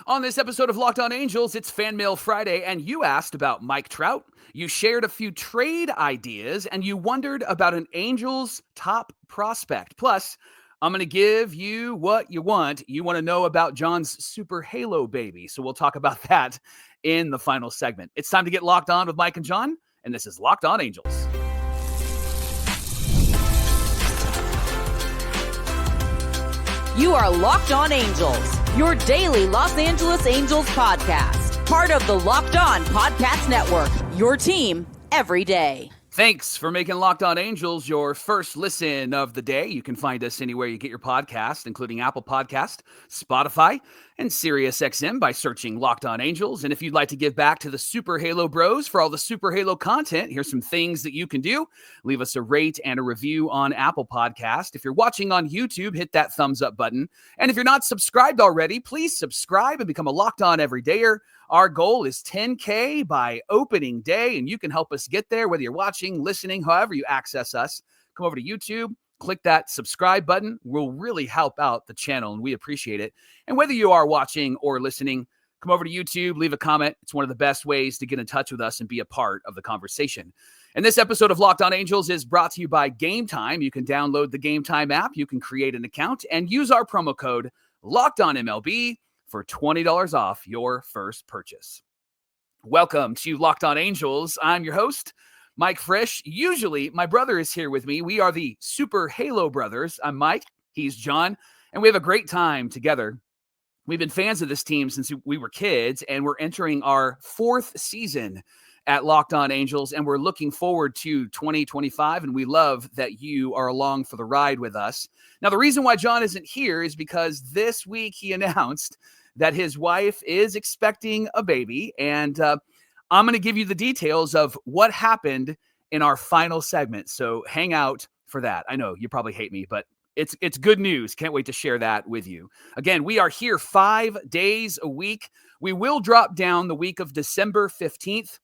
On this episode of Locked On Angels, it's FanMail Friday, and you asked about Mike Trout. You shared a few trade ideas, and you wondered about an Angels top prospect. Plus, I'm going to give you what you want. You want to know about John's Super Halo baby, so we'll talk about that in the final segment. It's time to get locked on with Mike and John, and this is Locked On Angels. You are Locked On Angels, your daily Los Angeles Angels podcast. Part of the Locked On Podcast Network, your team every day. Thanks for making Locked On Angels your first listen of the day. You can find us anywhere you get your podcast, including Apple Podcast, Spotify, and SiriusXM by searching Locked On Angels. And if you'd like to give back to the Super Halo Bros for all the Super Halo content, here's some things that you can do. Leave us a rate and a review on Apple Podcast. If you're watching on YouTube, hit that thumbs up button. And if you're not subscribed already, please subscribe and become a Locked On Everydayer. Our goal is 10K by opening day, and you can help us get there, whether you're watching, listening, however you access us. Come over to YouTube, click that subscribe button. We'll really help out the channel, and we appreciate it. And whether you are watching or listening, come over to YouTube, leave a comment. It's one of the best ways to get in touch with us and be a part of the conversation. And this episode of Locked On Angels is brought to you by Gametime. You can download the Gametime app. You can create an account and use our promo code LOCKEDONMLB for $20 off your first purchase. Welcome to Locked On Angels. I'm your host, Mike Frisch. Usually, my brother is here with me. We are the Super Halo Brothers. I'm Mike. He's John. And we have a great time together. We've been fans of this team since we were kids, and we're entering our fourth season at Locked On Angels, and we're looking forward to 2025, and we love that you are along for the ride with us. Now, the reason why John isn't here is because this week he announced that his wife is expecting a baby, and I'm going to give you the details of what happened in our final segment, so hang out for that. I know you probably hate me, but it's good news. Can't wait to share that with you. Again, we are here 5 days a week. We will drop down the week of December 15th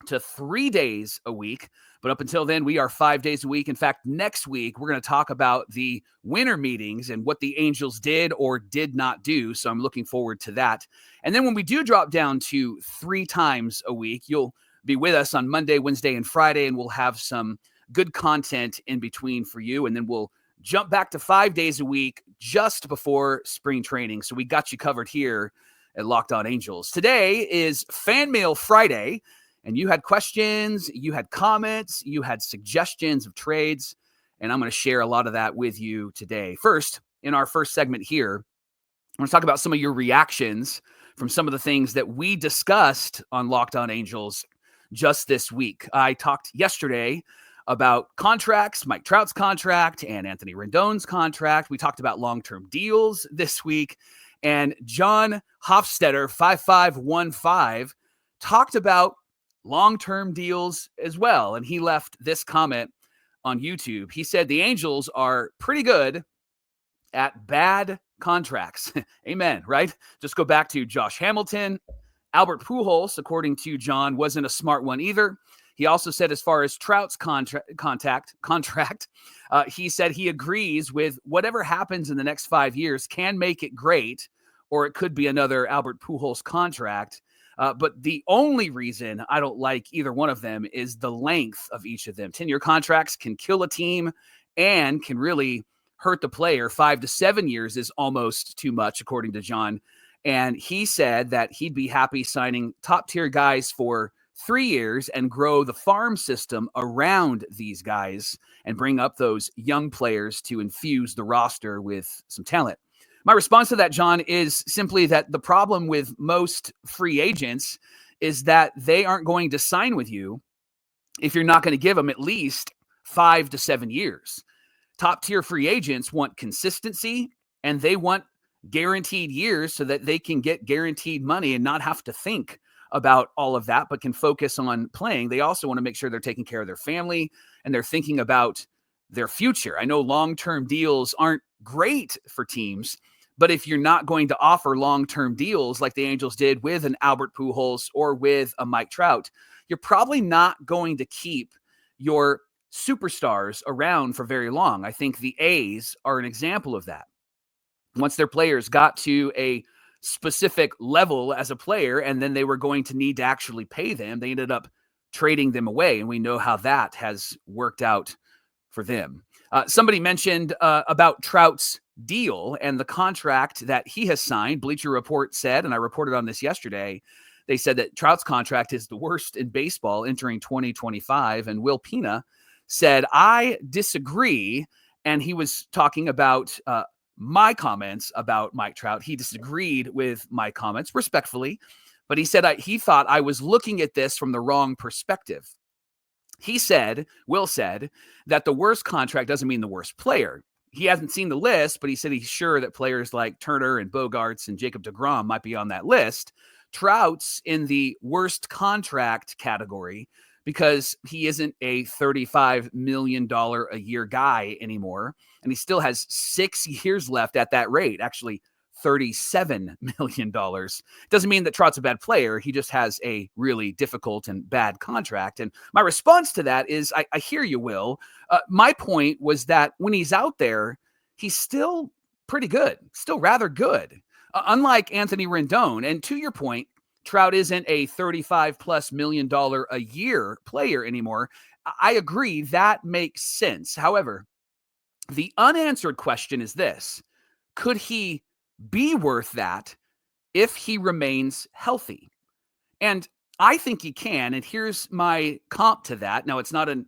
to 3 days a week. But up until then, we are 5 days a week. In fact, next week, we're going to talk about the winter meetings and what the Angels did or did not do. So I'm looking forward to that. And then when we do drop down to 3 times a week, you'll be with us on Monday, Wednesday, and Friday, and we'll have some good content in between for you. And then we'll jump back to 5 days a week just before spring training. So we got you covered here at Locked On Angels. Today is FanMail Friday. And you had questions, you had comments, you had suggestions of trades, and I'm going to share a lot of that with you today. First, in our first segment here, I want to talk about some of your reactions from some of the things that we discussed on Locked On Angels just this week. I talked yesterday about contracts, Mike Trout's contract and Anthony Rendon's contract. We talked about long-term deals this week, and John Hofstetter, 5515, talked about long-term deals as well. And he left this comment on YouTube. He said, the Angels are pretty good at bad contracts. Amen, right? Just go back to Josh Hamilton. Albert Pujols, according to John, wasn't a smart one either. He also said as far as Trout's contract, he said he agrees with whatever happens in the next 5 years can make it great, or it could be another Albert Pujols contract. But the only reason I don't like either one of them is the length of each of them. 10-year contracts can kill a team and can really hurt the player. 5 to 7 years is almost too much, according to John. And he said that he'd be happy signing top-tier guys for 3 years and grow the farm system around these guys and bring up those young players to infuse the roster with some talent. My response to that, John, is simply that the problem with most free agents is that they aren't going to sign with you if you're not going to give them at least 5 to 7 years. Top-tier free agents want consistency, and they want guaranteed years so that they can get guaranteed money and not have to think about all of that, but can focus on playing. They also want to make sure they're taking care of their family and they're thinking about their future. I know long-term deals aren't great for teams, but if you're not going to offer long-term deals like the Angels did with an Albert Pujols or with a Mike Trout, you're probably not going to keep your superstars around for very long. I think the A's are an example of that. Once their players got to a specific level as a player, and then they were going to need to actually pay them. They ended up trading them away, and we know how that has worked out for them. Somebody mentioned about Trout's deal and the contract that he has signed. Bleacher Report said, and I reported on this yesterday, they said that Trout's contract is the worst in baseball entering 2025. And Will Pena said, I disagree. And he was talking about my comments about Mike Trout. He disagreed with my comments respectfully, but he said he thought I was looking at this from the wrong perspective. He said, Will said, that the worst contract doesn't mean the worst player. He hasn't seen the list, but he said he's sure that players like Turner and Bogarts and Jacob deGrom might be on that list. Trout's in the worst contract category because he isn't a $35 million a year guy anymore. And he still has 6 years left at that rate, actually $37 million. Doesn't mean that Trout's a bad player. He just has a really difficult and bad contract. And my response to that is, I hear you, Will. My point was that when he's out there, he's still pretty good, still rather good. Unlike Anthony Rendon. And to your point, Trout isn't a $35+ million a year player anymore. I agree. That makes sense. However, the unanswered question is this: could he be worth that if he remains healthy? And I think he can. And here's my comp to that. Now, it's not an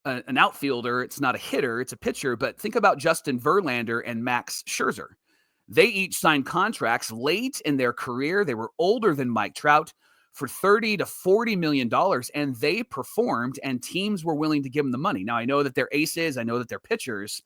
outfielder. It's not a hitter. It's a pitcher. But think about Justin Verlander and Max Scherzer. They each signed contracts late in their career. They were older than Mike Trout for $30 to $40 million, and they performed, and teams were willing to give them the money. Now, I know that they're aces. I know that they're pitchers,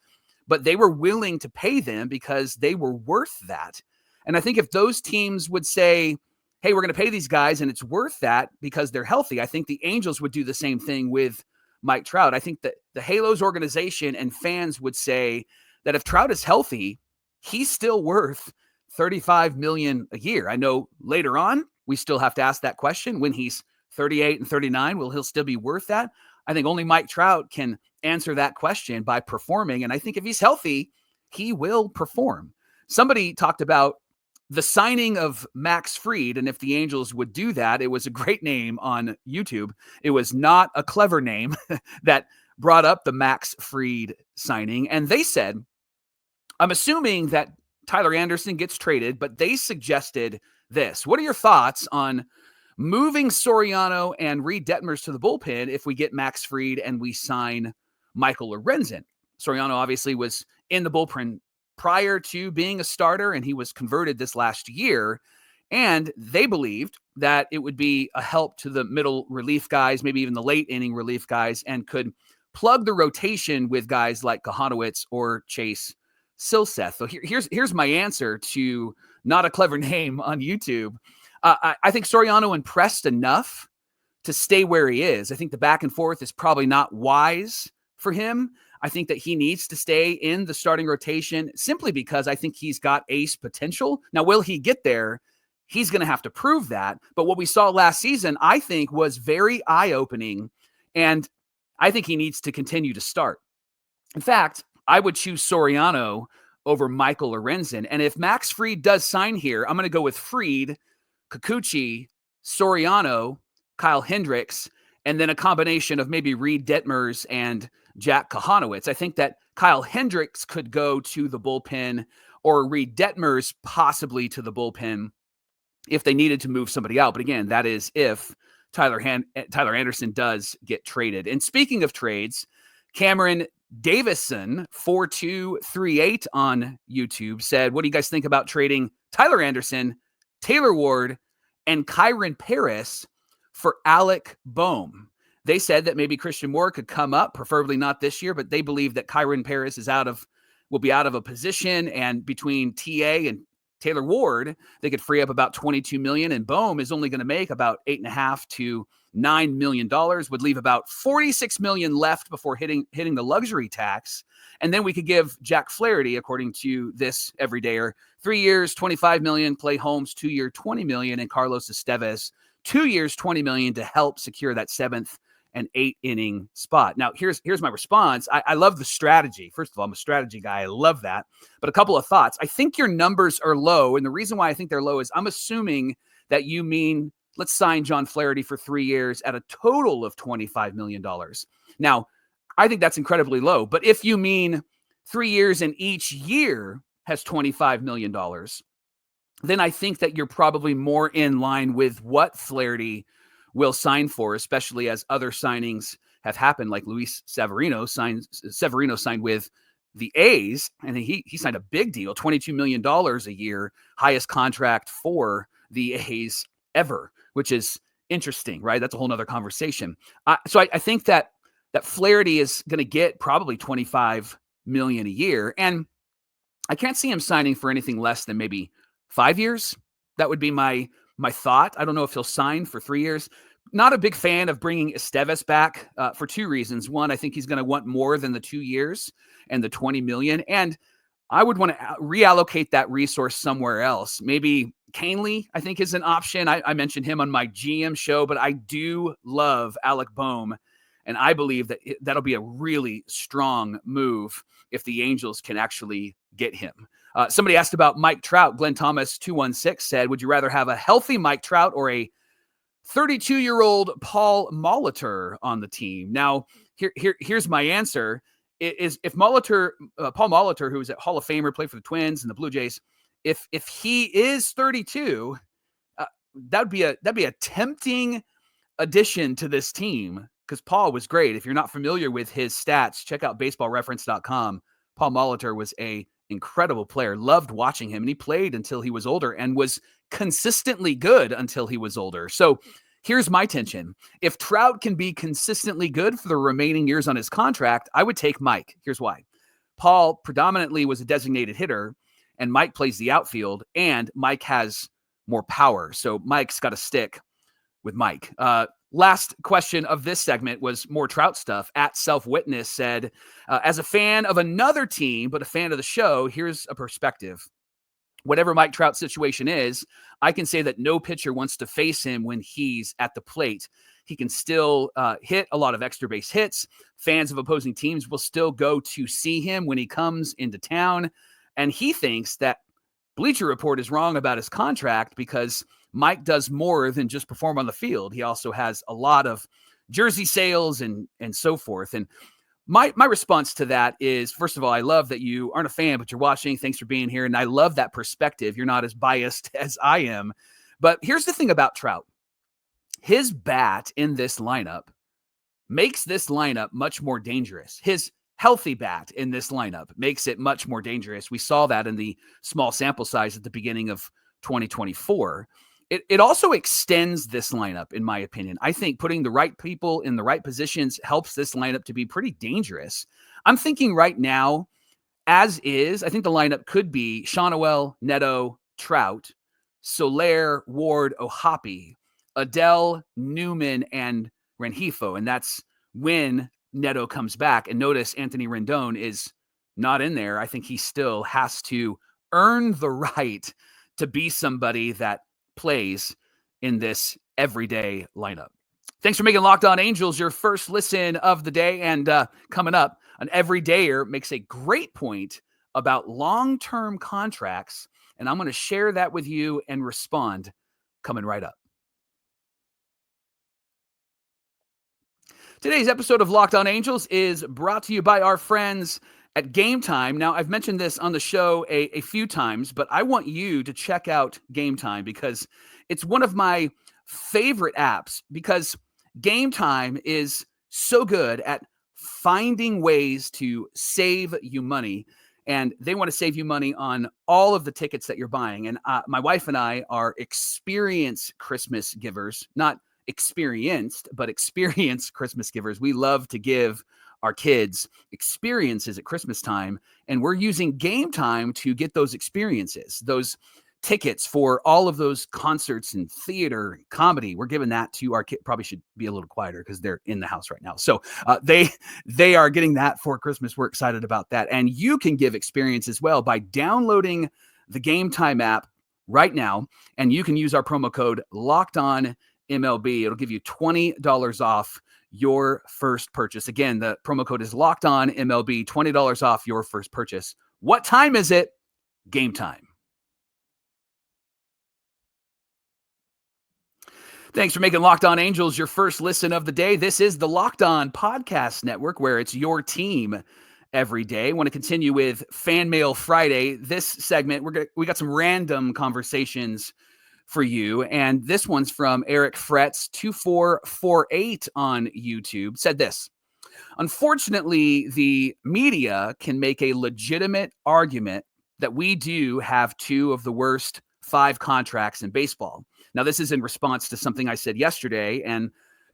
but they were willing to pay them because they were worth that. And I think if those teams would say, hey, we're going to pay these guys and it's worth that because they're healthy, I think the Angels would do the same thing with Mike Trout. I think that the Halos organization and fans would say that if Trout is healthy, he's still worth $35 million a year. I know later on, we still have to ask that question. When he's 38 and 39, will he still be worth that? I think only Mike Trout can answer that question by performing. And I think if he's healthy, he will perform. Somebody talked about the signing of Max Fried, and if the Angels would do that, it was a great name on YouTube. It was not a clever name that brought up the Max Fried signing. And they said, I'm assuming that Tyler Anderson gets traded, but they suggested this. What are your thoughts on moving Soriano and Reed Detmers to the bullpen if we get Max Fried and we sign Michael Lorenzen? Soriano obviously was in the bullpen prior to being a starter, and he was converted this last year. And they believed that it would be a help to the middle relief guys, maybe even the late inning relief guys, and could plug the rotation with guys like Kahanowitz or Chase Silseth. So here's my answer to not a clever name on YouTube. I think Soriano impressed enough to stay where he is. I think the back and forth is probably not wise for him. I think that he needs to stay in the starting rotation simply because I think he's got ace potential. Now, will he get there? He's going to have to prove that. But what we saw last season, I think, was very eye-opening, and I think he needs to continue to start. In fact, I would choose Soriano over Michael Lorenzen. And if Max Fried does sign here, I'm going to go with Fried, Kikuchi, Soriano, Kyle Hendricks, and then a combination of maybe Reed Detmers and Jack Kahanowitz. I think that Kyle Hendricks could go to the bullpen, or Reed Detmers possibly to the bullpen if they needed to move somebody out. But again, that is if Tyler Anderson does get traded. And speaking of trades, Cameron Davison 4238 on YouTube said, what do you guys think about trading Tyler Anderson, Taylor Ward, and Kyron Paris for Alec Boehm? They said that maybe Christian Moore could come up, preferably not this year, but they believe that Kyron Paris will be out of a position, and between TA and Taylor Ward, they could free up about $22 million, and Boehm is only going to make about $8.5 to $9 million, would leave about $46 million left before hitting the luxury tax. And then we could give Jack Flaherty, according to this everydayer, 3 years, $25 million, Clay Holmes, 2 year, $20 million, and Carlos Estevez, 2 years, $20 million to help secure that 7th an 8-inning spot. Now, here's my response. I love the strategy. First of all, I'm a strategy guy. I love that. But a couple of thoughts. I think your numbers are low. And the reason why I think they're low is I'm assuming that you mean let's sign John Flaherty for 3 years at a total of $25 million. Now, I think that's incredibly low. But if you mean 3 years and each year has $25 million, then I think that you're probably more in line with what Flaherty will sign for, especially as other signings have happened, like Luis Severino signed with the A's, and he signed a big deal, $22 million a year, highest contract for the A's ever, which is interesting, right? That's a whole nother conversation. So I think that Flaherty is going to get probably $25 million a year, and I can't see him signing for anything less than maybe 5 years. That would be my thought. I don't know if he'll sign for 3 years. Not a big fan of bringing Estevez back for two reasons. One, I think he's going to want more than the 2 years and the $20 million. And I would want to reallocate that resource somewhere else. Maybe Canely, I think, is an option. I mentioned him on my GM show, but I do love Alec Boehm. And I believe that that'll be a really strong move if the Angels can actually get him. Somebody asked about Mike Trout. Glenn Thomas 216 said, would you rather have a healthy Mike Trout or a 32-year-old Paul Molitor on the team? Now, here's my answer. Is if Paul Molitor, who is a Hall of Famer, played for the Twins and the Blue Jays, if he is 32, that'd be a tempting addition to this team, because Paul was great. If you're not familiar with his stats, check out baseballreference.com. Paul Molitor was a incredible player. Loved watching him, and he played until he was older and was consistently good until he was older. So here's my tension. If Trout can be consistently good for the remaining years on his contract, I would take Mike. Here's why. Paul predominantly was a designated hitter, and Mike plays the outfield, and Mike has more power. So Mike's got to stick with Mike. Last question of this segment was more Trout stuff. At Self-Witness said, as a fan of another team, but a fan of the show, here's a perspective. Whatever Mike Trout's situation is, I can say that no pitcher wants to face him when he's at the plate. He can still hit a lot of extra base hits. Fans of opposing teams will still go to see him when he comes into town. And he thinks that Bleacher Report is wrong about his contract because Mike does more than just perform on the field. He also has a lot of jersey sales and so forth. And my response to that is, first of all, I love that you aren't a fan, but you're watching. Thanks for being here. And I love that perspective. You're not as biased as I am. But here's the thing about Trout. His bat in this lineup makes this lineup much more dangerous. His healthy bat in this lineup makes it much more dangerous. We saw that in the small sample size at the beginning of 2024. It also extends this lineup, in my opinion. I think putting the right people in the right positions helps this lineup to be pretty dangerous. I'm thinking right now, as is, I think the lineup could be Shawnuel, Neto, Trout, Soler, Ward, O'Hoppe, Adele, Newman, and Rengifo. And that's when Neto comes back. And notice Anthony Rendon is not in there. I think he still has to earn the right to be somebody that plays in this everyday lineup. Thanks for making Locked On Angels your first listen of the day. And coming up, an everydayer makes a great point about long-term contracts. And I'm going to share that with you and respond coming right up. Today's episode of Locked On Angels is brought to you by our friends at Gametime. Now, I've mentioned this on the show a few times, but I want you to check out Gametime because it's one of my favorite apps, because Gametime is so good at finding ways to save you money, and they want to save you money on all of the tickets that you're buying. And my wife and I are experienced Christmas givers, not experienced, but experienced Christmas givers. We love to give our kids experiences at Christmas time, and we're using Gametime to get those experiences, those tickets for all of those concerts and theater and comedy. We're giving that to our kids. Probably should be a little quieter because they're in the house right now. So they are getting that for Christmas. We're excited about that. And you can give experience as well by downloading the Gametime app right now, and you can use our promo code LOCKEDONMLB. It'll give you $20 off your first purchase. Again, the promo code is Locked On MLB, $20 off your first purchase. What time is it? Game time. Thanks for making Locked On Angels your first listen of the day. This is the Locked On Podcast Network, where it's your team every day. I want to continue with FanMail Friday. This segment, we got some random conversations for you, and this one's from Eric Fretz 2448 on YouTube. Said this: unfortunately, the media can make a legitimate argument that we do have two of the worst 5 contracts in baseball. Now, this is in response to something I said yesterday and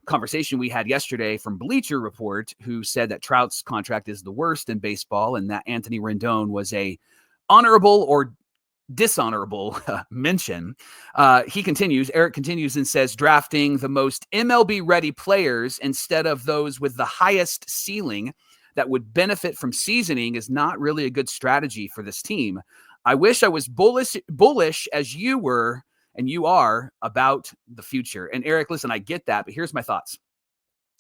conversation we had yesterday from Bleacher Report, who said that Trout's contract is the worst in baseball and that Anthony Rendon was a honorable or dishonorable mention. Eric continues and says, drafting the most MLB-ready players instead of those with the highest ceiling that would benefit from seasoning is not really a good strategy for this team. I wish I was bullish as you were and you are about the future. And Eric, listen, I get that, but here's my thoughts.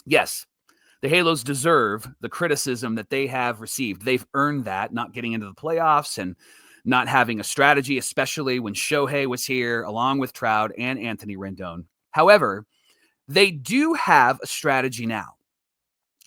Yes, the Halos deserve the criticism that they have received. They've earned that, not getting into the playoffs and not having a strategy, especially when Shohei was here, along with Trout and Anthony Rendon. However, they do have a strategy now.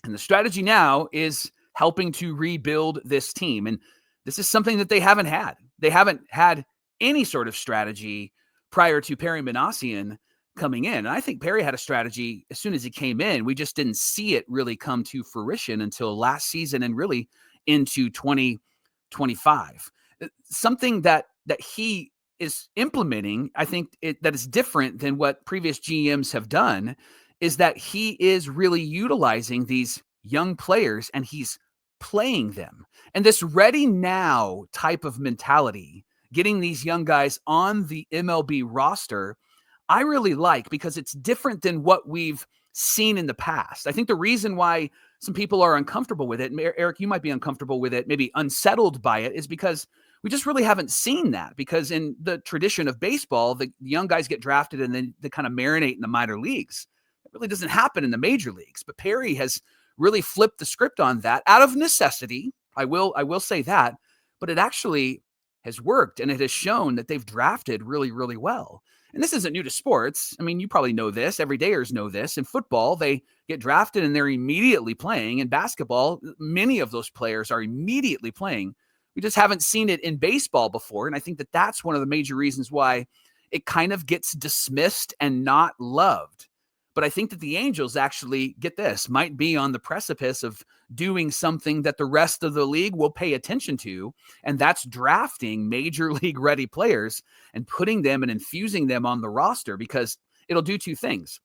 And the strategy now is helping to rebuild this team. And this is something that they haven't had. They haven't had any sort of strategy prior to Perry Minasian coming in. And I think Perry had a strategy as soon as he came in. We just didn't see it really come to fruition until last season and really into 2025. Something that he is implementing, I think that is different than what previous GMs have done, is that he is really utilizing these young players and he's playing them. And this ready now type of mentality, getting these young guys on the MLB roster, I really like, because it's different than what we've seen in the past. I think the reason why some people are uncomfortable with it, and Eric, you might be uncomfortable with it, maybe unsettled by it, is because we just really haven't seen that. Because in the tradition of baseball, the young guys get drafted and then they kind of marinate in the minor leagues. It really doesn't happen in the major leagues. But Perry has really flipped the script on that out of necessity. I will say that, but it actually has worked, and it has shown that they've drafted really, really well. And this isn't new to sports. I mean, you probably know this. Everydayers know this. In football, they get drafted and they're immediately playing. In basketball, many of those players are immediately playing. We just haven't seen it in baseball before. And I think that that's one of the major reasons why it kind of gets dismissed and not loved. But I think that the Angels actually, get this, might be on the precipice of doing something that the rest of the league will pay attention to, and that's drafting major league ready players and putting them and infusing them on the roster, because it'll do two things.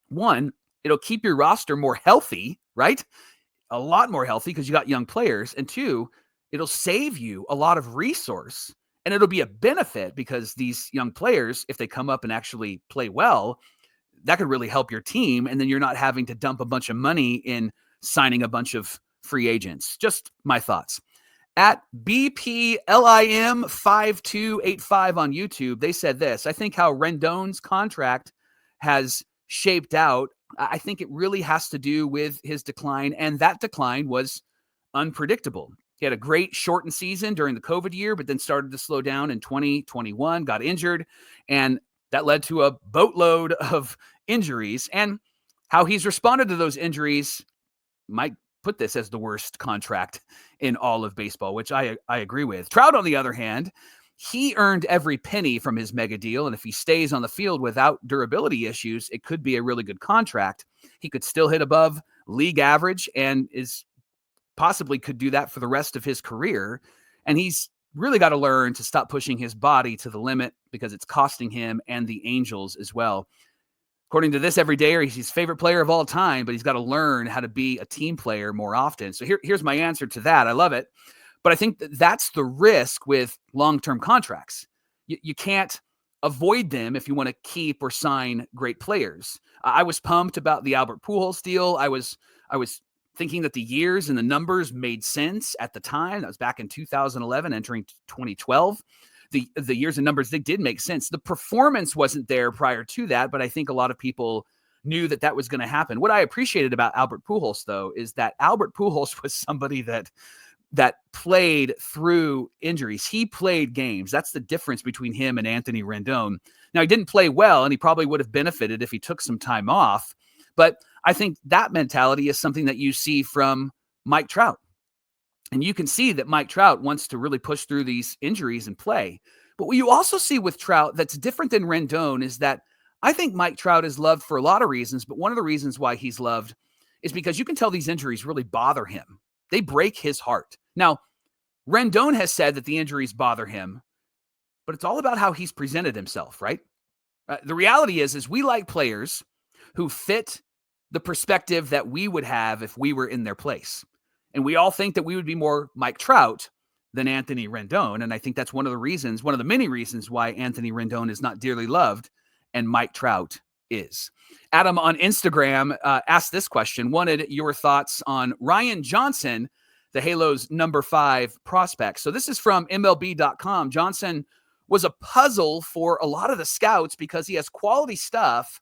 One, it'll keep your roster more healthy, right? A lot more healthy because you got young players. And two, it'll save you a lot of resource, and it'll be a benefit because these young players, if they come up and actually play well, that could really help your team. And then you're not having to dump a bunch of money in signing a bunch of free agents. Just my thoughts. At BPLIM5285 on YouTube, they said this: I think how Rendon's contract has shaped out, I think it really has to do with his decline. And that decline was unpredictable. He had a great shortened season during the COVID year, but then started to slow down in 2021, got injured, and that led to a boatload of injuries. And how he's responded to those injuries might put this as the worst contract in all of baseball, which I agree with. Trout, on the other hand, he earned every penny from his mega deal. And if he stays on the field without durability issues, it could be a really good contract. He could still hit above league average and is possibly could do that for the rest of his career. And he's really got to learn to stop pushing his body to the limit, because it's costing him and the Angels as well. According to this everydayer, he's his favorite player of all time, but he's got to learn how to be a team player more often. So here's my answer to that. I love it. But I think that's the risk with long-term contracts. You can't avoid them if you want to keep or sign great players. I was pumped about the Albert Pujols deal. I was thinking that the years and the numbers made sense at the time. That was back in 2011, entering 2012. The years and numbers, they did make sense. The performance wasn't there prior to that, but I think a lot of people knew that that was going to happen. What I appreciated about Albert Pujols, though, is that Albert Pujols was somebody that played through injuries. He played games. That's the difference between him and Anthony Rendon. Now, he didn't play well, and he probably would have benefited if he took some time off. But I think that mentality is something that you see from Mike Trout. And you can see that Mike Trout wants to really push through these injuries and play. But what you also see with Trout that's different than Rendon is that I think Mike Trout is loved for a lot of reasons, but one of the reasons why he's loved is because you can tell these injuries really bother him. They break his heart. Now, Rendon has said that the injuries bother him, but it's all about how he's presented himself, right? The reality is we like players who fit the perspective that we would have if we were in their place. And we all think that we would be more Mike Trout than Anthony Rendon. And I think that's one of the many reasons why Anthony Rendon is not dearly loved and Mike Trout is. Adam on Instagram asked this question, wanted your thoughts on Ryan Johnson, the Halos number 5 prospect. So this is from MLB.com. Johnson was a puzzle for a lot of the scouts because he has quality stuff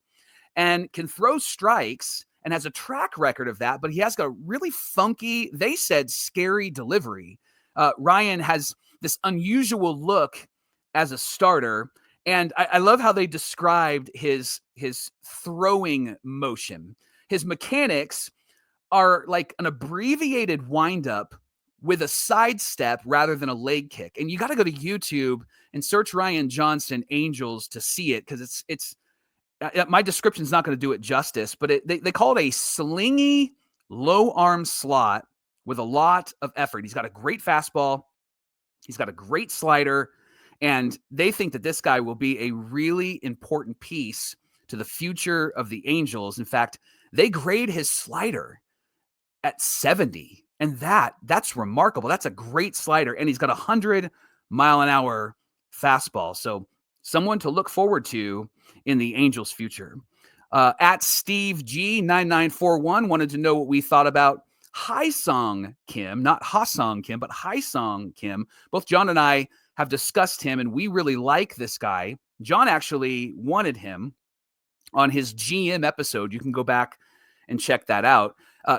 and can throw strikes and has a track record of that, but he has got a really funky, they said, scary delivery. Ryan has this unusual look as a starter, and I love how they described his throwing motion. His mechanics are like an abbreviated windup with a sidestep rather than a leg kick. And you got to go to YouTube and search Ryan Johnson Angels to see it, because it's my description is not going to do it justice, but they call it a slingy low arm slot with a lot of effort. He's got a great fastball. He's got a great slider. And they think that this guy will be a really important piece to the future of the Angels. In fact, they grade his slider at 70. And that's remarkable. That's a great slider. And he's got 100-mile-an-hour fastball. So someone to look forward to in the Angels' future. At Steve G9941 wanted to know what we thought about Haesung Kim, not Ha-Sung Kim, but Haesung Kim. Both John and I have discussed him, and we really like this guy. John actually wanted him on his GM episode. You can go back and check that out.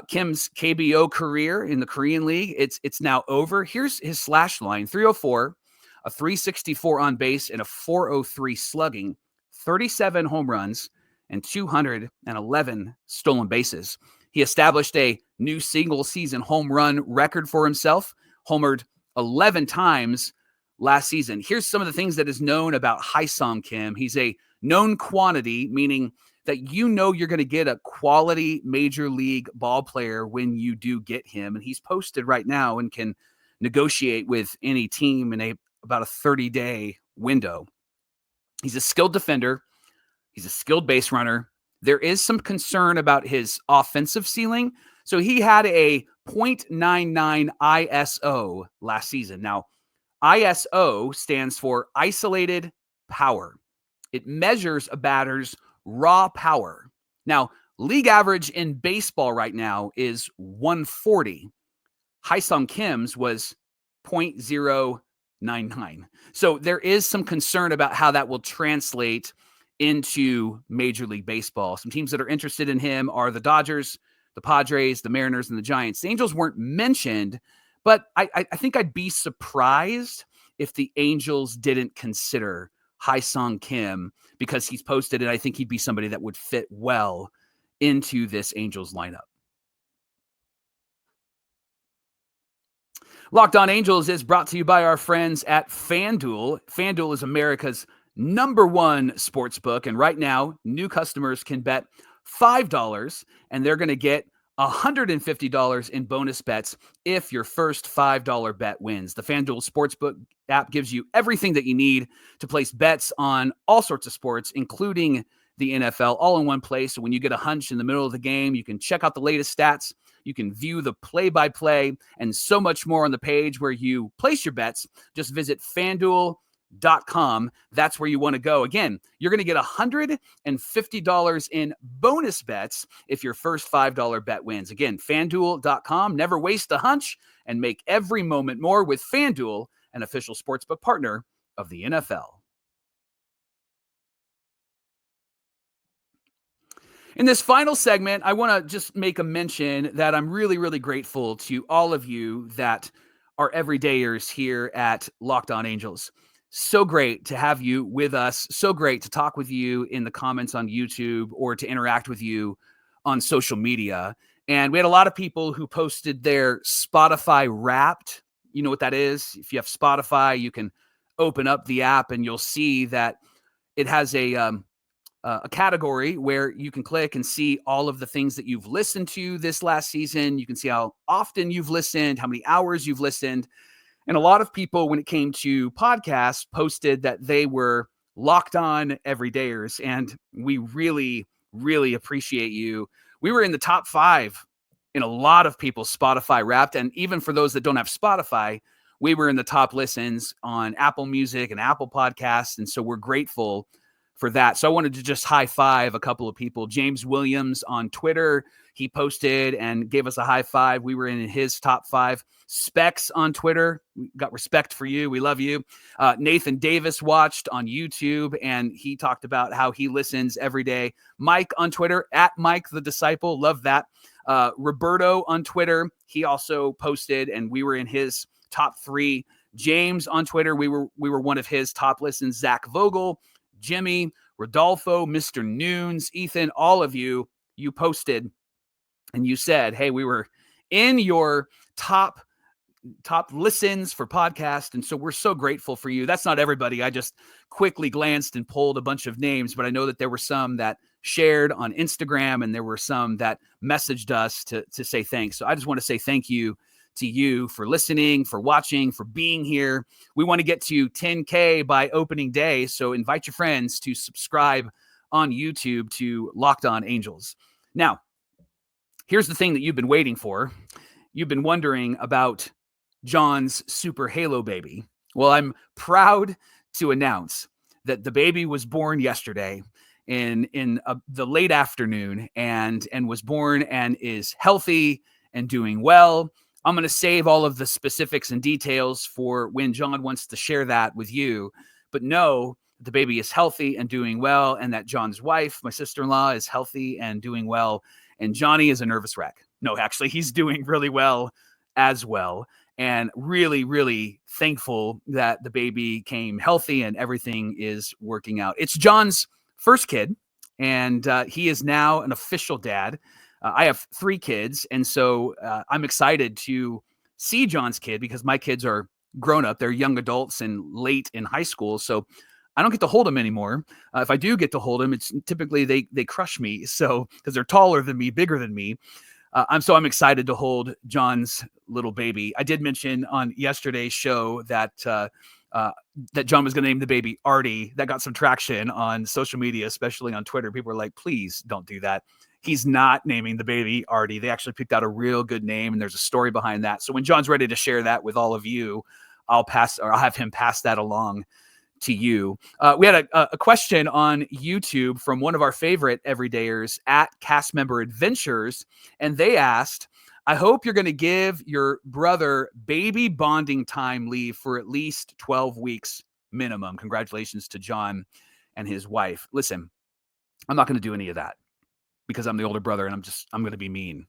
Kim's KBO career in the Korean League, it's now over. Here's his slash line: 304, a 364 on base, and a 403 slugging, 37 home runs, and 211 stolen bases. He established a new single-season home run record for himself, homered 11 times last season. Here's some of the things that is known about Haesung Kim. He's a known quantity, meaning that you know you're going to get a quality major league ball player when you do get him. And he's posted right now and can negotiate with any team in about a 30-day window. He's a skilled defender. He's a skilled base runner. There is some concern about his offensive ceiling. So he had a .99 ISO last season. Now, ISO stands for isolated power. It measures a batter's raw power. Now, league average in baseball right now is 140. Haesung Kim's was .099. So there is some concern about how that will translate into Major League Baseball. Some teams that are interested in him are the Dodgers, the Padres, the Mariners, and the Giants. The Angels weren't mentioned, but I think I'd be surprised if the Angels didn't consider Haesung Kim, because he's posted it. I think he'd be somebody that would fit well into this Angels lineup. Locked On Angels is brought to you by our friends at FanDuel. FanDuel is America's #1 sportsbook, and right now, new customers can bet $5, and they're going to get $150 in bonus bets if your first $5 bet wins. The FanDuel Sportsbook app gives you everything that you need to place bets on all sorts of sports, including the NFL, all in one place. So when you get a hunch in the middle of the game, you can check out the latest stats. You can view the play-by-play and so much more on the page where you place your bets. Just visit FanDuel.com. That's where you want to go. Again, you're going to get $150 in bonus bets if your first $5 bet wins. Again, FanDuel.com. Never waste a hunch and make every moment more with FanDuel, an official sportsbook partner of the NFL. In this final segment, I want to just make a mention that I'm really, really grateful to all of you that are everydayers here at Locked On Angels. So great to have you with us. So great to talk with you in the comments on YouTube or to interact with you on social media. And we had a lot of people who posted their Spotify Wrapped. You know what that is? If you have Spotify, you can open up the app and you'll see that it has a category where you can click and see all of the things that you've listened to this last season. You can see how often you've listened, how many hours you've listened. And a lot of people, when it came to podcasts, posted that they were locked on everydayers. And we really, really appreciate you. We were in the top 5 in a lot of people's Spotify Wrapped. And even for those that don't have Spotify, we were in the top listens on Apple Music and Apple Podcasts. And so we're grateful for that. So I wanted to just high five a couple of people. James Williams on Twitter, he posted and gave us a high five. We were in his top 5. Specs on Twitter, we got respect for you. We love you. Nathan Davis watched on YouTube, and he talked about how he listens every day. Mike on Twitter, at Mike the Disciple, love that. Roberto on Twitter, he also posted, and we were in his top 3. James on Twitter, we were one of his top listens. Zach Vogel, Jimmy, Rodolfo, Mr. Noons, Ethan, all of you posted and you said, hey, we were in your top listens for podcast. And so we're so grateful for you. That's not everybody. I just quickly glanced and pulled a bunch of names, but I know that there were some that shared on Instagram and there were some that messaged us to say thanks. So I just want to say thank you to you for listening, for watching, for being here. We want to get to 10K by opening day. So invite your friends to subscribe on YouTube to Locked On Angels. Now, here's the thing that you've been waiting for. You've been wondering about John's Super Halo baby. Well, I'm proud to announce that the baby was born yesterday in the late afternoon and was born and is healthy and doing well. I'm going to save all of the specifics and details for when John wants to share that with you. But know the baby is healthy and doing well, and that John's wife, my sister-in-law, is healthy and doing well. And Johnny is a nervous wreck. No, actually, he's doing really well as well. And really, really thankful that the baby came healthy and everything is working out. It's John's first kid, and he is now an official dad. I have 3 kids, and so I'm excited to see John's kid because my kids are grown up. They're young adults and late in high school, so I don't get to hold them anymore. If I do get to hold them, it's typically they crush me, so because they're taller than me, bigger than me. I'm excited to hold John's little baby. I did mention on yesterday's show that that John was going to name the baby Artie. That got some traction on social media, especially on Twitter. People were like, please don't do that. He's not naming the baby Artie. They actually picked out a real good name, and there's a story behind that. So when John's ready to share that with all of you, I'll have him pass that along to you. We had a question on YouTube from one of our favorite everydayers at Cast Member Adventures, and they asked, I hope you're going to give your brother baby bonding time leave for at least 12 weeks minimum. Congratulations to John and his wife. Listen, I'm not going to do any of that because I'm the older brother and I'm going to be mean.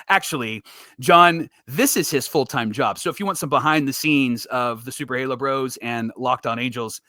Actually, John, this is his full-time job. So if you want some behind the scenes of the Super Halo Bros and Locked On Angels,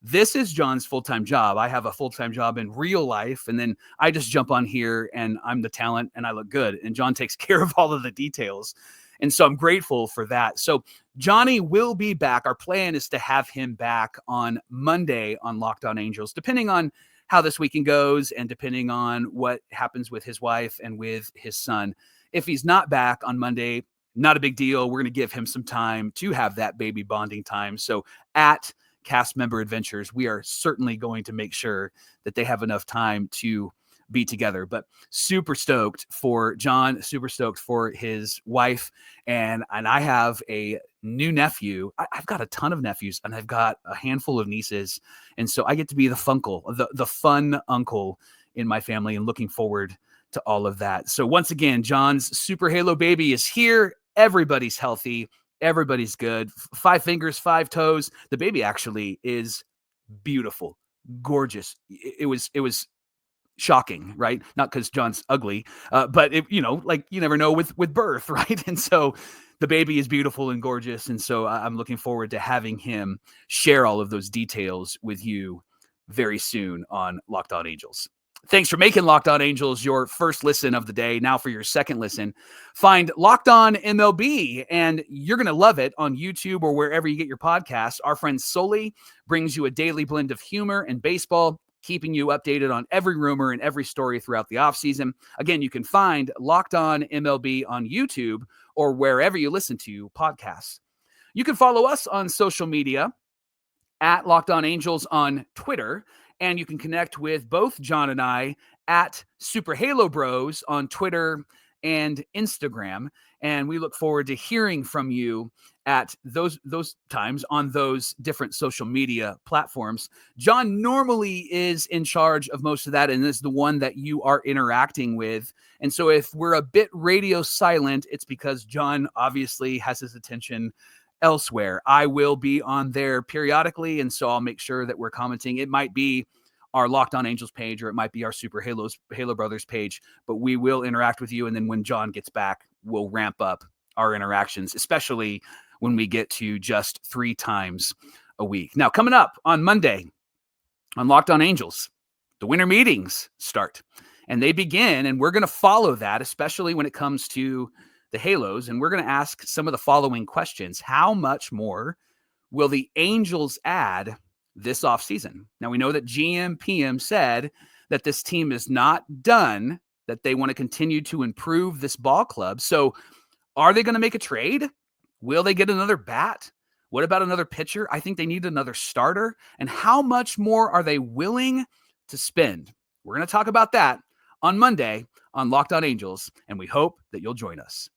this is John's full-time job. I have a full-time job in real life, and then I just jump on here and I'm the talent and I look good. And John takes care of all of the details. And so I'm grateful for that. So Johnny will be back. Our plan is to have him back on Monday on Locked On Angels, depending on how this weekend goes and depending on what happens with his wife and with his son. If he's not back on Monday, not a big deal. We're going to give him some time to have that baby bonding time. So at Cast Member Adventures, we are certainly going to make sure that they have enough time to be together. But super stoked for John, super stoked for his wife. And I have a new nephew. I've got a ton of nephews and I've got a handful of nieces. And so I get to be the funkle, the fun uncle in my family, and looking forward to all of that. So once again, John's Super Halo baby is here. Everybody's healthy. Everybody's good. 5 fingers, 5 toes. The baby actually is beautiful, gorgeous. It was shocking, right? Not because John's ugly, but it, like you never know with birth, right? And so the baby is beautiful and gorgeous. And so I'm looking forward to having him share all of those details with you very soon on Locked On Angels. Thanks for making Locked On Angels your first listen of the day. Now for your second listen, find Locked On MLB, and you're going to love it on YouTube or wherever you get your podcasts. Our friend Sully brings you a daily blend of humor and baseball, keeping you updated on every rumor and every story throughout the offseason. Again, you can find Locked On MLB on YouTube or wherever you listen to podcasts. You can follow us on social media at Locked On Angels on Twitter, and you can connect with both John and I at Super Halo Bros on Twitter and Instagram. And we look forward to hearing from you at those times on those different social media platforms. John normally is in charge of most of that and is the one that you are interacting with. And so if we're a bit radio silent, it's because John obviously has his attention elsewhere. I will be on there periodically, and so I'll make sure that we're commenting. It might be our Locked On Angels page, or it might be our Super Halo Brothers page, but we will interact with you. And then when John gets back, we'll ramp up our interactions, especially when we get to just 3 times a week. Now, coming up on Monday on Locked On Angels, the winter meetings start, and they begin, and we're going to follow that, especially when it comes to the Halos, and we're going to ask some of the following questions. How much more will the Angels add this offseason? Now, we know that GM PM said that this team is not done, that they want to continue to improve this ball club. So are they going to make a trade? Will they get another bat? What about another pitcher? I think they need another starter. And how much more are they willing to spend? We're going to talk about that on Monday on Locked On Angels, and we hope that you'll join us.